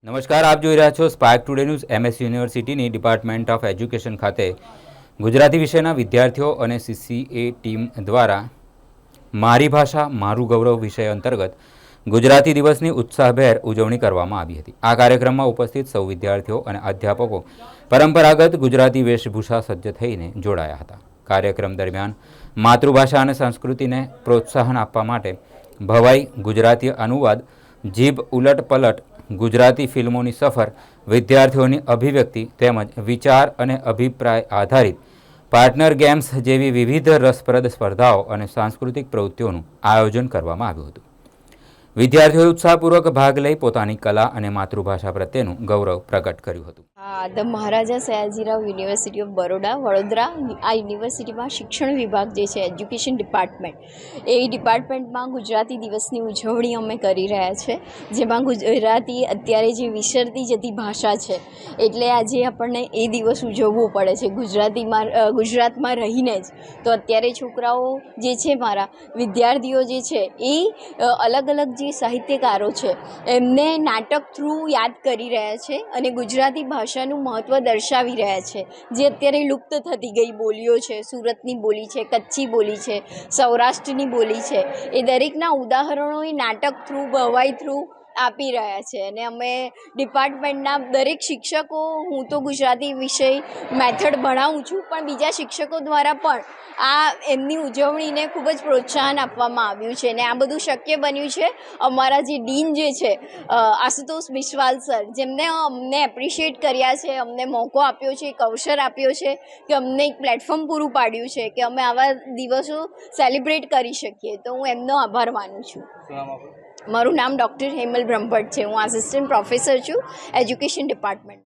નમસ્કાર, આપ જોઈ રહ્યા છો સ્પાર્ક ટુડે ન્યૂઝ. MS યુનિવર્સિટીની ડિપાર્ટમેન્ટ ઓફ એજ્યુકેશન ખાતે ગુજરાતી વિષયના વિદ્યાર્થીઓ અને CCA ટીમ દ્વારા મારી ભાષા મારું ગૌરવ વિષય અંતર્ગત ગુજરાતી દિવસની ઉત્સાહભેર ઉજવણી કરવામાં આવી હતી. આ કાર્યક્રમમાં ઉપસ્થિત સૌ વિદ્યાર્થીઓ અને અધ્યાપકો પરંપરાગત ગુજરાતી વેશભૂષા સજ્જ થઈને જોડાયા હતા. કાર્યક્રમ દરમિયાન માતૃભાષા અને સંસ્કૃતિને પ્રોત્સાહન આપવા માટે ભવાઈ, ગુજરાતી અનુવાદ, જીભ ઉલટ પલટ, ગુજરાતી ફિલ્મોની સફર, વિદ્યાર્થીઓની અભિવ્યક્તિ તેમજ વિચાર અને અભિપ્રાય આધારિત પાર્ટનર ગેમ્સ જેવી વિવિધ રસપ્રદ સ્પર્ધાઓ અને સાંસ્કૃતિક પ્રવૃત્તિઓનું આયોજન કરવામાં આવ્યું હતું. વિદ્યાર્થીઓએ ઉત્સાહપૂર્વક ભાગ લઈ પોતાની કલા અને માતૃભાષા પ્રત્યેનું ગૌરવ પ્રગટ કર્યું હતું. The Maharaja Sayajirao university of Baroda Vadodara. આ યુનિવર્સિટીમાં શિક્ષણ વિભાગ જે છે, એજ્યુકેશન ડિપાર્ટમેન્ટ, એ ડિપાર્ટમેન્ટમાં ગુજરાતી દિવસની ઉજવણી અમે કરી રહ્યા છે, જેમાં ગુજરાતી અત્યારે જે વિસરતી જતી ભાષા છે, એટલે આજે આપણને એ દિવસ ઉજવવો પડે છે ગુજરાતમાં રહીને જ. તો અત્યારે છોકરાઓ જે છે, મારા વિદ્યાર્થીઓ જે છે, એ અલગ અલગ જે સાહિત્યકારો છે એમને નાટક થ્રુ યાદ કરી રહ્યા છે અને ગુજરાતી ભાષાનું મહત્ત્વ દર્શાવી રહ્યા છે, જે અત્યારે લુપ્ત થતી ગઈ બોલીઓ છે. સુરતની બોલી છે, કચ્છી બોલી છે, સૌરાષ્ટ્રની બોલી છે, એ દરેકના ઉદાહરણો એ નાટક થ્રુ, ભવાઈ થ્રુ આપી રહ્યા છે. અને અમે ડિપાર્ટમેન્ટના દરેક શિક્ષકો, હું તો ગુજરાતી વિષય મેથડ ભણાવું છું, પણ બીજા શિક્ષકો દ્વારા પણ આ એમની ઉજવણીને ખૂબ જ પ્રોત્સાહન આપવામાં આવ્યું છે. અને આ બધું શક્ય બન્યું છે અમારા જે ડીન જે છે, આશુતોષ બિસ્વાલ સર, જેમને અમને એપ્રિશિએટ કર્યા છે, અમને મોકો આપ્યો છે, એક અવસર આપ્યો છે કે અમને એક પ્લેટફોર્મ પૂરું પાડ્યું છે કે અમે આવા દિવસો સેલિબ્રેટ કરી શકીએ. તો હું એમનો આભાર માનું છું. મારું નામ ડૉક્ટર હેમલ બ્રહ્મભટ્ટ છે. હું આસિસ્ટન્ટ પ્રોફેસર છું એજ્યુકેશન ડિપાર્ટમેન્ટ.